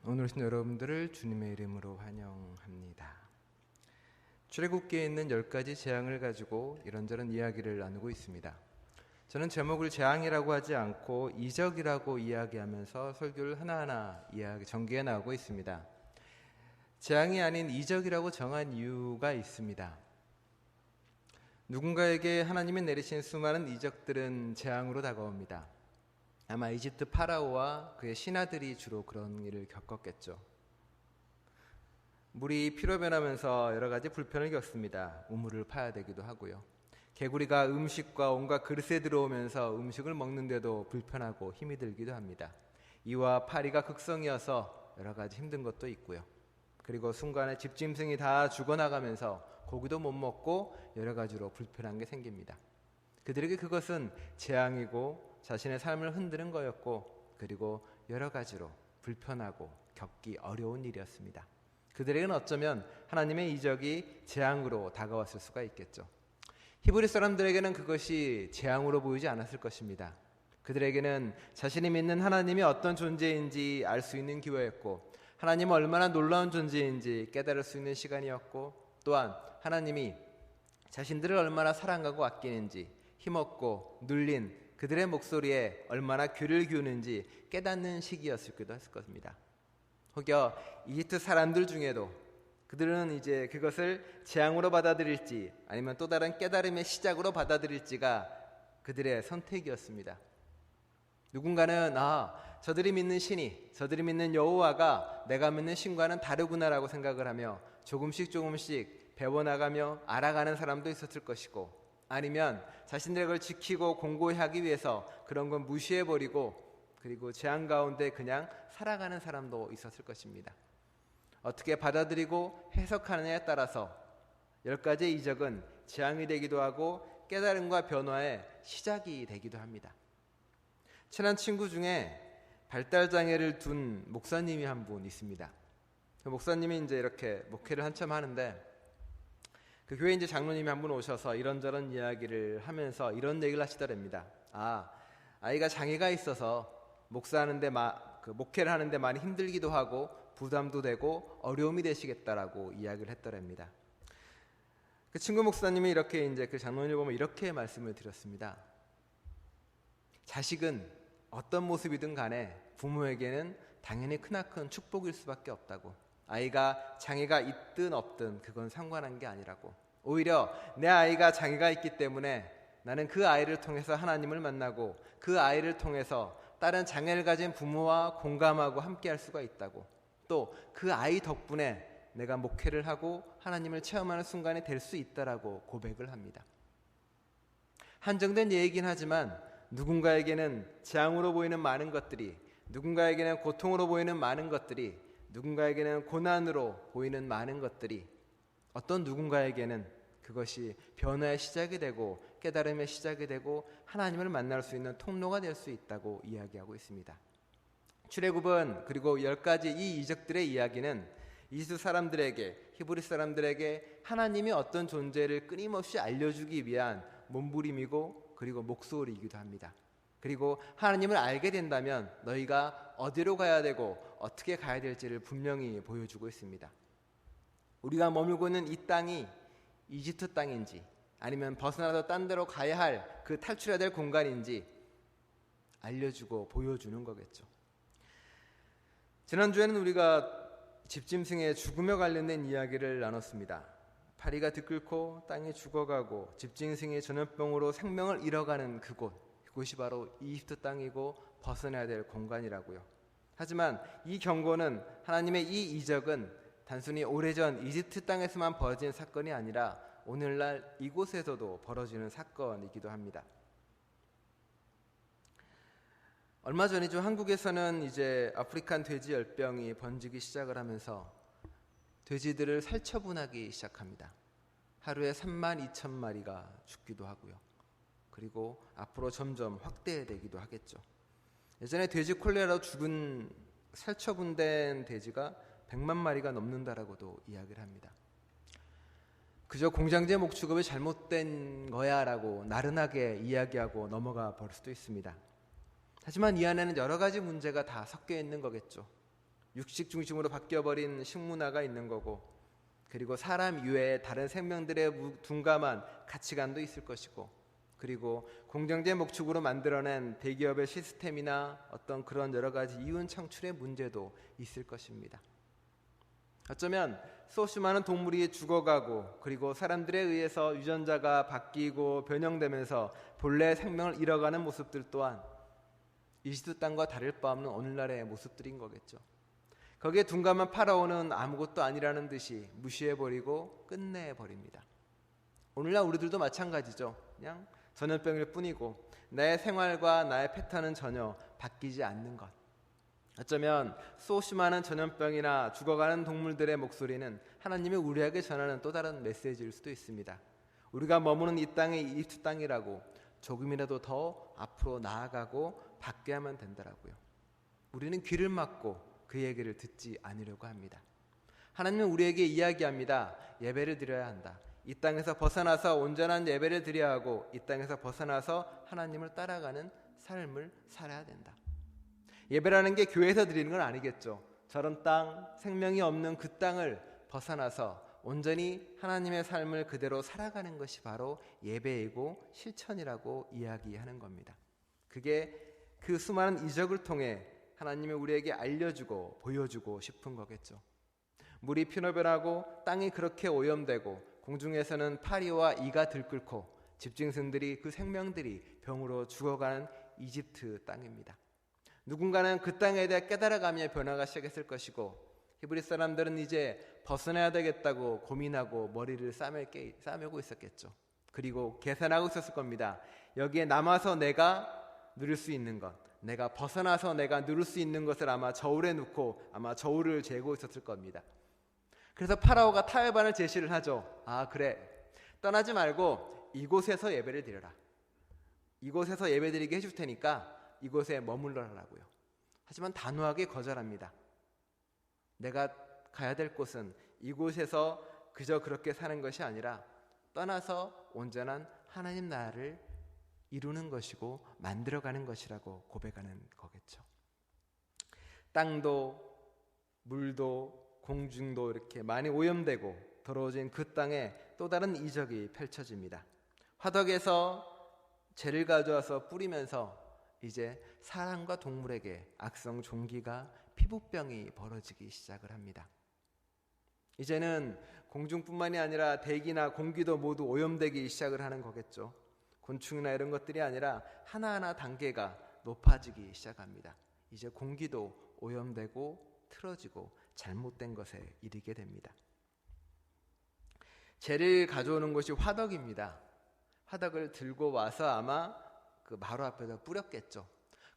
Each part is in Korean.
오늘 오신 여러분들을 주님의 이름으로 환영합니다. 출애굽기에 있는 10가지 재앙을 가지고 이런저런 이야기를 나누고 있습니다. 저는 제목을 재앙이라고 하지 않고 이적이라고 이야기하면서 설교를 하나하나 전개해 나가고 있습니다. 재앙이 아닌 이적이라고 정한 이유가 있습니다. 누군가에게 하나님이 내리신 수많은 이적들은 재앙으로 다가옵니다. 아마 이집트 파라오와 그의 신하들이 주로 그런 일을 겪었겠죠. 물이 피로 변하면서 여러 가지 불편을 겪습니다. 우물을 파야 되기도 하고요. 개구리가 음식과 온갖 그릇에 들어오면서 음식을 먹는데도 불편하고 힘이 들기도 합니다. 이와 파리가 극성이어서 여러 가지 힘든 것도 있고요. 그리고 순간에 집짐승이 다 죽어나가면서 고기도 못 먹고 여러 가지로 불편한 게 생깁니다. 그들에게 그것은 재앙이고 자신의 삶을 흔드는 거였고, 그리고 여러 가지로 불편하고 겪기 어려운 일이었습니다. 그들에게는 어쩌면 하나님의 이적이 재앙으로 다가왔을 수가 있겠죠. 히브리 사람들에게는 그것이 재앙으로 보이지 않았을 것입니다. 그들에게는 자신이 믿는 하나님이 어떤 존재인지 알 수 있는 기회였고, 하나님은 얼마나 놀라운 존재인지 깨달을 수 있는 시간이었고, 또한 하나님이 자신들을 얼마나 사랑하고 아끼는지, 힘없고 눌린 그들의 목소리에 얼마나 귀를 기우는지 깨닫는 시기였을기도 했을 것입니다. 혹여 이집트 사람들 중에도 그들은 이제 그것을 재앙으로 받아들일지 아니면 또 다른 깨달음의 시작으로 받아들일지가 그들의 선택이었습니다. 누군가는 저들이 믿는 신이, 저들이 믿는 여호와가 내가 믿는 신과는 다르구나라고 생각을 하며 조금씩 배워나가며 알아가는 사람도 있었을 것이고, 아니면 자신들의 걸 지키고 공고히 하기 위해서 그런 건 무시해버리고 그리고 재앙 가운데 그냥 살아가는 사람도 있었을 것입니다. 어떻게 받아들이고 해석하느냐에 따라서 10가지의 이적은 재앙이 되기도 하고 깨달음과 변화의 시작이 되기도 합니다. 친한 친구 중에 발달장애를 둔 목사님이 한 분 있습니다. 그 목사님이 이제 이렇게 목회를 한참 하는데, 그 교회 이제 장로님이 한 분 오셔서 이런저런 이야기를 하면서 이런 얘기를 하시더랍니다. 아이가 장애가 있어서 목회를 하는데 많이 힘들기도 하고 부담도 되고 어려움이 되시겠다라고 이야기를 했더랍니다. 그 친구 목사님이 이렇게 이제 그 장로님을 보면 이렇게 말씀을 드렸습니다. 자식은 어떤 모습이든 간에 부모에게는 당연히 크나큰 축복일 수밖에 없다고. 아이가 장애가 있든 없든 그건 상관한 게 아니라고. 오히려 내 아이가 장애가 있기 때문에 나는 그 아이를 통해서 하나님을 만나고 그 아이를 통해서 다른 장애를 가진 부모와 공감하고 함께할 수가 있다고. 또 그 아이 덕분에 내가 목회를 하고 하나님을 체험하는 순간이 될 수 있다라고 고백을 합니다. 한정된 예이긴 하지만 누군가에게는 재앙으로 보이는 많은 것들이, 누군가에게는 고통으로 보이는 많은 것들이, 누군가에게는 고난으로 보이는 많은 것들이 어떤 누군가에게는 그것이 변화의 시작이 되고 깨달음의 시작이 되고 하나님을 만날 수 있는 통로가 될 수 있다고 이야기하고 있습니다. 출애굽은, 그리고 10가지 이 이적들의 이야기는 이집트 사람들에게, 히브리 사람들에게 하나님이 어떤 존재를 끊임없이 알려주기 위한 몸부림이고 그리고 목소리이기도 합니다. 그리고 하나님을 알게 된다면 너희가 어디로 가야 되고 어떻게 가야 될지를 분명히 보여주고 있습니다. 우리가 머물고 있는 이 땅이 이집트 땅인지 아니면 벗어나서 딴 데로 가야 할 그 탈출해야 될 공간인지 알려주고 보여주는 거겠죠. 지난주에는 우리가 집짐승의 죽음에 관련된 이야기를 나눴습니다. 파리가 들끓고 땅이 죽어가고 집짐승이 전염병으로 생명을 잃어가는 그곳이 바로 이집트 땅이고 벗어나야 될 공간이라고요. 하지만 이 경고는, 하나님의 이 이적은 단순히 오래전 이집트 땅에서만 벌어진 사건이 아니라 오늘날 이곳에서도 벌어지는 사건이기도 합니다. 얼마 전이죠. 한국에서는 이제 아프리칸 돼지 열병이 번지기 시작을 하면서 돼지들을 살처분하기 시작합니다. 하루에 32,000마리가 죽기도 하고요. 그리고 앞으로 점점 확대되기도 하겠죠. 예전에 돼지 콜레라로 죽은, 살처분된 돼지가 100만 마리가 넘는다라고도 이야기를 합니다. 그저 공장제 목축업이 잘못된 거야 라고 나른하게 이야기하고 넘어가 버릴 수도 있습니다. 하지만 이 안에는 여러 가지 문제가 다 섞여 있는 거겠죠. 육식 중심으로 바뀌어버린 식문화가 있는 거고, 그리고 사람 이외에 다른 생명들의 둔감한 가치관도 있을 것이고, 그리고 공정제 목축으로 만들어낸 대기업의 시스템이나 어떤 그런 여러 가지 이윤 창출의 문제도 있을 것입니다. 어쩌면 수없이 많은 동물이 죽어가고, 그리고 사람들에 의해서 유전자가 바뀌고 변형되면서 본래의 생명을 잃어가는 모습들 또한 이집트 땅과 다를 바 없는 오늘날의 모습들인 거겠죠. 거기에 둔감한 파라오는 아무것도 아니라는 듯이 무시해버리고 끝내버립니다. 오늘날 우리들도 마찬가지죠. 그냥 전염병일 뿐이고 나의 생활과 나의 패턴은 전혀 바뀌지 않는 것. 어쩌면 수없이 많은 전염병이나 죽어가는 동물들의 목소리는 하나님이 우리에게 전하는 또 다른 메시지일 수도 있습니다. 우리가 머무는 이 땅이 이집트 땅이라고, 조금이라도 더 앞으로 나아가고 바뀌어야 하면 된다라고요. 우리는 귀를 막고 그 얘기를 듣지 않으려고 합니다. 하나님은 우리에게 이야기합니다. 예배를 드려야 한다. 이 땅에서 벗어나서 온전한 예배를 드려야 하고, 이 땅에서 벗어나서 하나님을 따라가는 삶을 살아야 된다. 예배라는 게 교회에서 드리는 건 아니겠죠. 저런 땅, 생명이 없는 그 땅을 벗어나서 온전히 하나님의 삶을 그대로 살아가는 것이 바로 예배이고 실천이라고 이야기하는 겁니다. 그게 그 수많은 이적을 통해 하나님이 우리에게 알려주고 보여주고 싶은 거겠죠. 물이 피노변하고 땅이 그렇게 오염되고 공중에서는 파리와 이가 들끓고 집짐승들이, 그 생명들이 병으로 죽어가는 이집트 땅입니다. 누군가는 그 땅에 대해 깨달아가며 변화가 시작했을 것이고, 히브리 사람들은 이제 벗어나야 되겠다고 고민하고 머리를 싸매고 있었겠죠. 그리고 계산하고 있었을 겁니다. 여기에 남아서 내가 누릴 수 있는 것, 내가 벗어나서 내가 누릴 수 있는 것을 아마 저울에 넣고 아마 저울을 재고 있었을 겁니다. 그래서 파라오가 타협안을 제시를 하죠. 아, 그래, 떠나지 말고 이곳에서 예배를 드려라. 이곳에서 예배드리게 해줄 테니까 이곳에 머물러라라고요. 하지만 단호하게 거절합니다. 내가 가야 될 곳은 이곳에서 그저 그렇게 사는 것이 아니라 떠나서 온전한 하나님 나라를 이루는 것이고 만들어가는 것이라고 고백하는 거겠죠. 땅도 물도 공중도 이렇게 많이 오염되고 더러워진 그 땅에 또 다른 이적이 펼쳐집니다. 화덕에서 재를 가져와서 뿌리면서 이제 사람과 동물에게 악성 종기가 피부병이 벌어지기 시작을 합니다. 이제는 공중뿐만이 아니라 대기나 공기도 모두 오염되기 시작을 하는 거겠죠. 곤충이나 이런 것들이 아니라 하나하나 단계가 높아지기 시작합니다. 이제 공기도 오염되고 틀어지고 잘못된 것에 이르게 됩니다. 재를 가져오는 것이 화덕입니다. 화덕을 들고 와서 아마 그 마루 앞에다 뿌렸겠죠.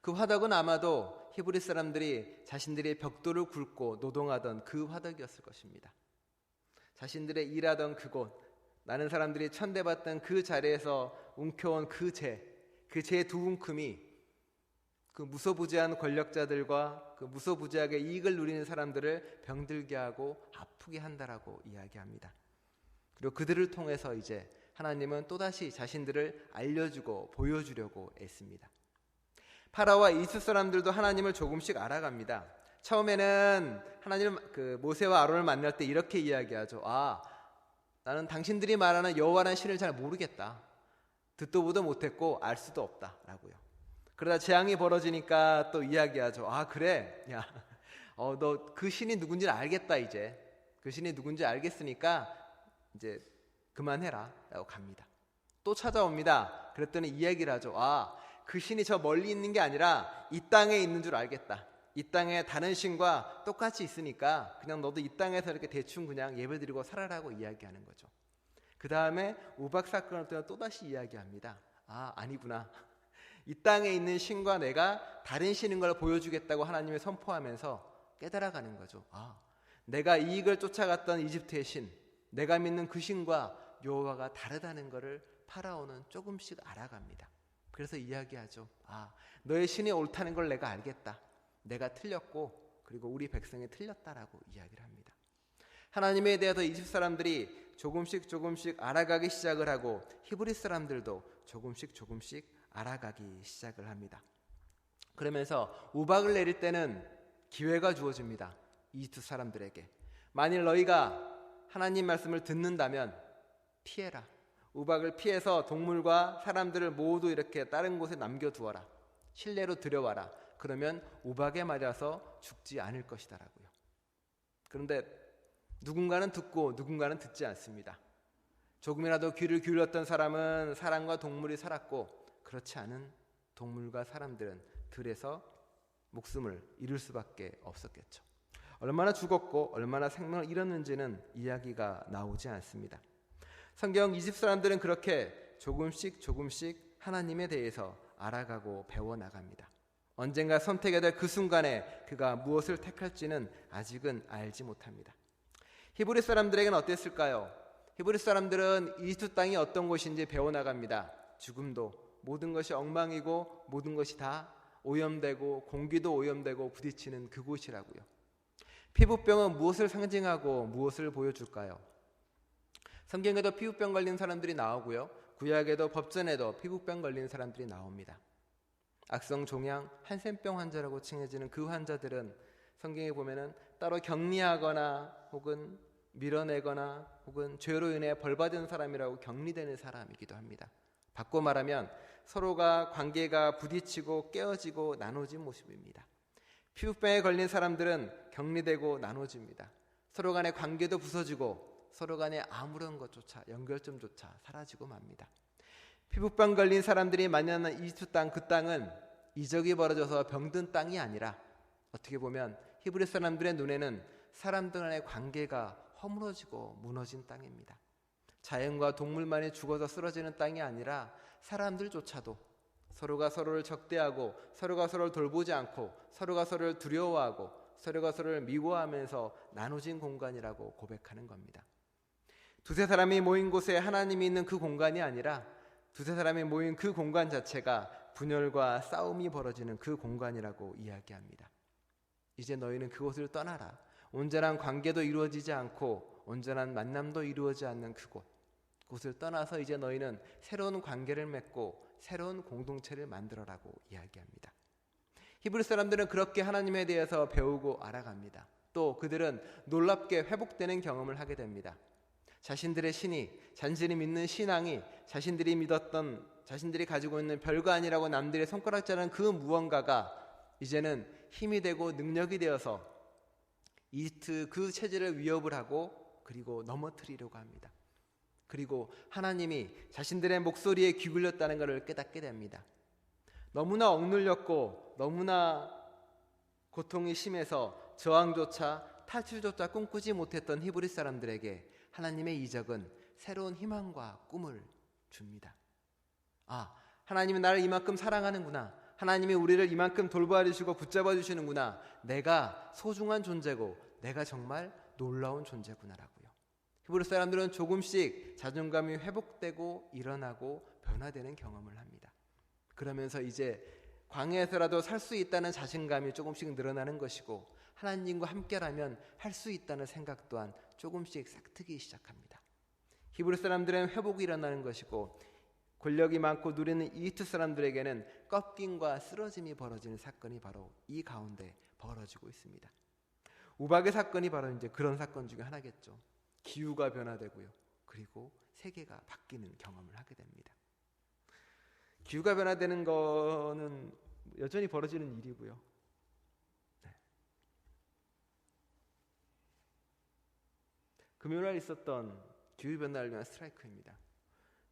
그 화덕은 아마도 히브리 사람들이 자신들의 벽돌을 굵고 노동하던 그 화덕이었을 것입니다. 자신들의 일하던 그곳, 많은 사람들이 천대받던 그 자리에서 움켜온 그 재 두 움큼이 그 무소부지한 권력자들과 그 무소부지하게 이익을 누리는 사람들을 병들게 하고 아프게 한다라고 이야기합니다. 그리고 그들을 통해서 이제 하나님은 또다시 자신들을 알려주고 보여주려고 애씁니다. 파라오와 이집트 사람들도 하나님을 조금씩 알아갑니다. 처음에는 하나님 그 모세와 아론을 만날 때 이렇게 이야기하죠. 아, 나는 당신들이 말하는 여호와라는 신을 잘 모르겠다. 듣도 보도 못했고 알 수도 없다라고요. 그러다 재앙이 벌어지니까 또 이야기하죠. 아, 그래, 야, 너 그 신이 누군지 알겠다. 이제 그 신이 누군지 알겠으니까 이제 그만해라 라고 갑니다. 또 찾아옵니다. 그랬더니 이야기를 하죠. 아, 그 신이 저 멀리 있는 게 아니라 이 땅에 있는 줄 알겠다. 이 땅에 다른 신과 똑같이 있으니까 그냥 너도 이 땅에서 이렇게 대충 그냥 예배드리고 살아라고 이야기하는 거죠. 그 다음에 우박 사건을 또다시 이야기합니다. 아, 아니구나. 이 땅에 있는 신과 내가 다른 신인 걸 보여주겠다고 하나님이 선포하면서 깨달아가는 거죠. 아, 내가 이익을 쫓아갔던 이집트의 신, 내가 믿는 그 신과 여호와가 다르다는 것을 파라오는 조금씩 알아갑니다. 그래서 이야기하죠. 아, 너의 신이 옳다는 걸 내가 알겠다. 내가 틀렸고 그리고 우리 백성이 틀렸다라고 이야기를 합니다. 하나님에 대해서 이집트 사람들이 조금씩 알아가기 시작을 하고 히브리 사람들도 조금씩 알아가기 시작을 합니다. 그러면서 우박을 내릴 때는 기회가 주어집니다. 이집트 사람들에게 만일 너희가 하나님 말씀을 듣는다면 피해라. 우박을 피해서 동물과 사람들을 모두 이렇게 다른 곳에 남겨두어라. 실내로 들여와라. 그러면 우박에 맞아서 죽지 않을 것이다라고요. 그런데 누군가는 듣고 누군가는 듣지 않습니다. 조금이라도 귀를 기울였던 사람은 사람과 동물이 살았고 그렇지 않은 동물과 사람들은 들에서 목숨을 잃을 수밖에 없었겠죠. 얼마나 죽었고 얼마나 생명을 잃었는지는 이야기가 나오지 않습니다. 성경 이집트 사람들은 그렇게 조금씩 하나님에 대해서 알아가고 배워나갑니다. 언젠가 선택해야 될 그 순간에 그가 무엇을 택할지는 아직은 알지 못합니다. 히브리 사람들에게는 어땠을까요? 히브리 사람들은 이집트 땅이 어떤 곳인지 배워나갑니다. 죽음도 모든 것이 엉망이고 모든 것이 다 오염되고 공기도 오염되고 부딪히는 그곳이라고요. 피부병은 무엇을 상징하고 무엇을 보여줄까요? 성경에도 피부병 걸린 사람들이 나오고요. 구약에도 법전에도 피부병 걸린 사람들이 나옵니다. 악성 종양 한센병 환자라고 칭해지는 그 환자들은 성경에 보면은 따로 격리하거나 혹은 밀어내거나 혹은 죄로 인해 벌받은 사람이라고 격리되는 사람이기도 합니다. 바꿔 말하면 서로가 관계가 부딪히고 깨어지고 나눠진 모습입니다. 피부병에 걸린 사람들은 격리되고 나눠집니다. 서로 간의 관계도 부서지고 서로 간의 아무런 것조차 연결점조차 사라지고 맙니다. 피부병 걸린 사람들이 만나는 이집트 땅, 그 땅은 이적이 벌어져서 병든 땅이 아니라 어떻게 보면 히브리 사람들의 눈에는 사람들 간의 관계가 허물어지고 무너진 땅입니다. 자연과 동물만이 죽어서 쓰러지는 땅이 아니라 사람들조차도 서로가 서로를 적대하고 서로가 서로를 돌보지 않고 서로가 서로를 두려워하고 서로가 서로를 미워하면서 나눠진 공간이라고 고백하는 겁니다. 두세 사람이 모인 곳에 하나님이 있는 그 공간이 아니라 두세 사람이 모인 그 공간 자체가 분열과 싸움이 벌어지는 그 공간이라고 이야기합니다. 이제 너희는 그곳을 떠나라. 온전한 관계도 이루어지지 않고 온전한 만남도 이루어지지 않는 그곳을 떠나서 이제 너희는 새로운 관계를 맺고 새로운 공동체를 만들어라고 이야기합니다. 히브리 사람들은 그렇게 하나님에 대해서 배우고 알아갑니다. 또 그들은 놀랍게 회복되는 경험을 하게 됩니다. 자신들의 신이, 자신들이 믿는 신앙이 자신들이 믿었던, 자신들이 가지고 있는 별거 아니라고 남들의 손가락질하는 그 무언가가 이제는 힘이 되고 능력이 되어서 이집트 그 체제를 위협을 하고 그리고 넘어뜨리려고 합니다. 그리고 하나님이 자신들의 목소리에 귀 굴렸다는 것을 깨닫게 됩니다. 너무나 억눌렸고 너무나 고통이 심해서 저항조차 탈출조차 꿈꾸지 못했던 히브리 사람들에게 하나님의 이적은 새로운 희망과 꿈을 줍니다. 아, 하나님이 나를 이만큼 사랑하는구나. 하나님이 우리를 이만큼 돌보아 주시고 붙잡아 주시는구나. 내가 소중한 존재고 내가 정말 놀라운 존재구나라고요. 히브리 사람들은 조금씩 자존감이 회복되고 일어나고 변화되는 경험을 합니다. 그러면서 이제 광야에서라도 살 수 있다는 자신감이 조금씩 늘어나는 것이고 하나님과 함께라면 할 수 있다는 생각 또한 조금씩 싹트기 시작합니다. 히브리 사람들은 회복이 일어나는 것이고 권력이 많고 누리는 이집트 사람들에게는 꺾임과 쓰러짐이 벌어지는 사건이 바로 이 가운데 벌어지고 있습니다. 우박의 사건이 바로 이제 그런 사건 중에 하나겠죠. 기후가 변화되고요. 그리고 세계가 바뀌는 경험을 하게 됩니다. 기후가 변화되는 거는 여전히 벌어지는 일이고요. 네. 금요일날 있었던 기후변화를 위한 스트라이크입니다.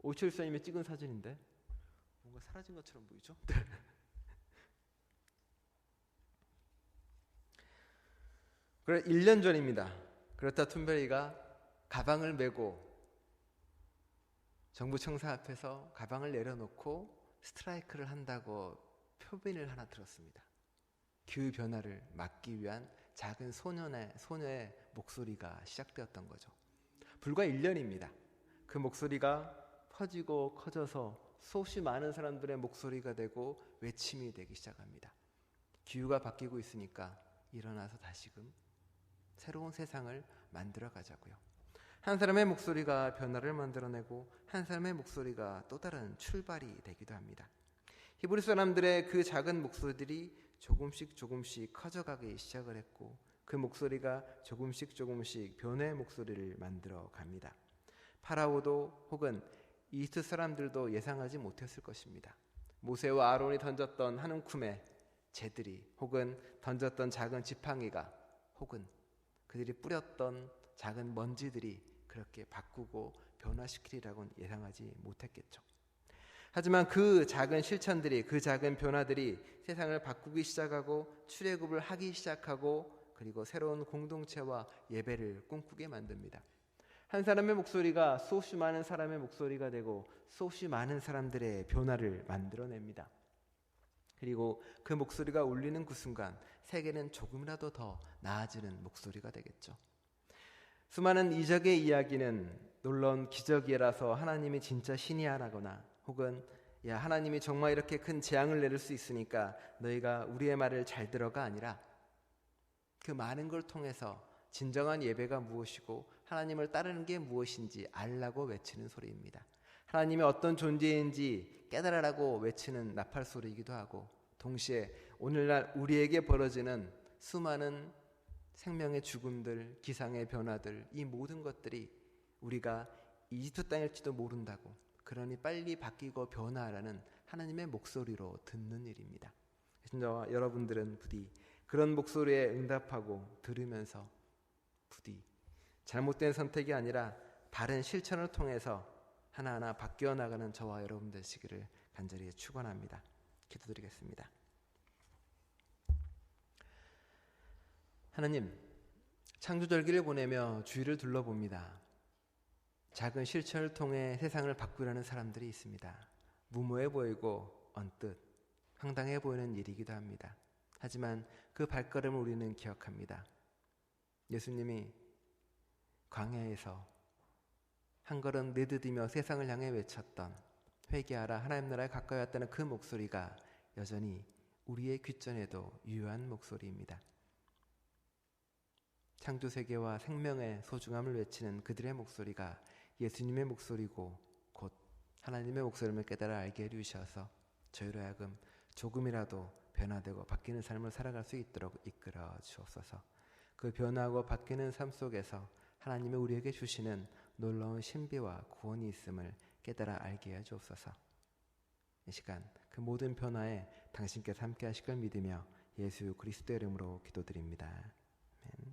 오철수님이 찍은 사진인데 뭔가 사라진 것처럼 보이죠? 그래 1년 전입니다. 그레타 툰베리가 가방을 메고 정부 청사 앞에서 가방을 내려놓고 스트라이크를 한다고 표빈을 하나 들었습니다. 기후변화를 막기 위한 작은 소녀의 목소리가 시작되었던 거죠. 불과 1년입니다. 그 목소리가 퍼지고 커져서 수없이 많은 사람들의 목소리가 되고 외침이 되기 시작합니다. 기후가 바뀌고 있으니까 일어나서 다시금 새로운 세상을 만들어 가자고요. 한 사람의 목소리가 변화를 만들어내고 한 사람의 목소리가 또 다른 출발이 되기도 합니다. 히브리 사람들의 그 작은 목소리들이 조금씩 커져가기 시작을 했고 그 목소리가 조금씩 변화의 목소리를 만들어 갑니다. 파라오도 혹은 이집트 사람들도 예상하지 못했을 것입니다. 모세와 아론이 던졌던 한 움큼의 재들이, 혹은 던졌던 작은 지팡이가, 혹은 그들이 뿌렸던 작은 먼지들이 그렇게 바꾸고 변화시키리라고는 예상하지 못했겠죠. 하지만 그 작은 실천들이, 그 작은 변화들이 세상을 바꾸기 시작하고 출애굽을 하기 시작하고 그리고 새로운 공동체와 예배를 꿈꾸게 만듭니다. 한 사람의 목소리가 수없이 많은 사람의 목소리가 되고 수없이 많은 사람들의 변화를 만들어냅니다. 그리고 그 목소리가 울리는 그 순간 세계는 조금이라도 더 나아지는 목소리가 되겠죠. 수많은 이적의 이야기는 놀라운 기적이라서 하나님이 진짜 신이 하나거나, 혹은 야, 하나님이 정말 이렇게 큰 재앙을 내릴 수 있으니까 너희가 우리의 말을 잘 들어가 아니라, 그 많은 걸 통해서 진정한 예배가 무엇이고 하나님을 따르는 게 무엇인지 알라고 외치는 소리입니다. 하나님이 어떤 존재인지 깨달으라고 외치는 나팔 소리이기도 하고, 동시에 오늘날 우리에게 벌어지는 수많은 생명의 죽음들, 기상의 변화들, 이 모든 것들이 우리가 이집트 땅일지도 모른다고, 그러니 빨리 바뀌고 변화하라는 하나님의 목소리로 듣는 일입니다. 저와 여러분들은 부디 그런 목소리에 응답하고 들으면서 부디 잘못된 선택이 아니라 바른 실천을 통해서 하나하나 바뀌어 나가는 저와 여러분 되시기를 간절히 축원합니다. 기도드리겠습니다. 하나님, 창조절기를 보내며 주위를 둘러봅니다. 작은 실천을 통해 세상을 바꾸려는 사람들이 있습니다. 무모해 보이고 언뜻 황당해 보이는 일이기도 합니다. 하지만 그 발걸음을 우리는 기억합니다. 예수님이 광야에서 한 걸음 내디디며 세상을 향해 외쳤던 회개하라 하나님 나라에 가까이 왔다는 그 목소리가 여전히 우리의 귓전에도 유효한 목소리입니다. 창조세계와 생명의 소중함을 외치는 그들의 목소리가 예수님의 목소리고 곧 하나님의 목소리를 깨달아 알게 해주셔서 저희로 하여금 조금이라도 변화되고 바뀌는 삶을 살아갈 수 있도록 이끌어 주옵소서. 그 변화하고 바뀌는 삶 속에서 하나님이 우리에게 주시는 놀라운 신비와 구원이 있음을 깨달아 알게 해 주옵소서. 이 시간 그 모든 변화에 당신께서 함께 하실 걸 믿으며 예수 그리스도의 이름으로 기도드립니다.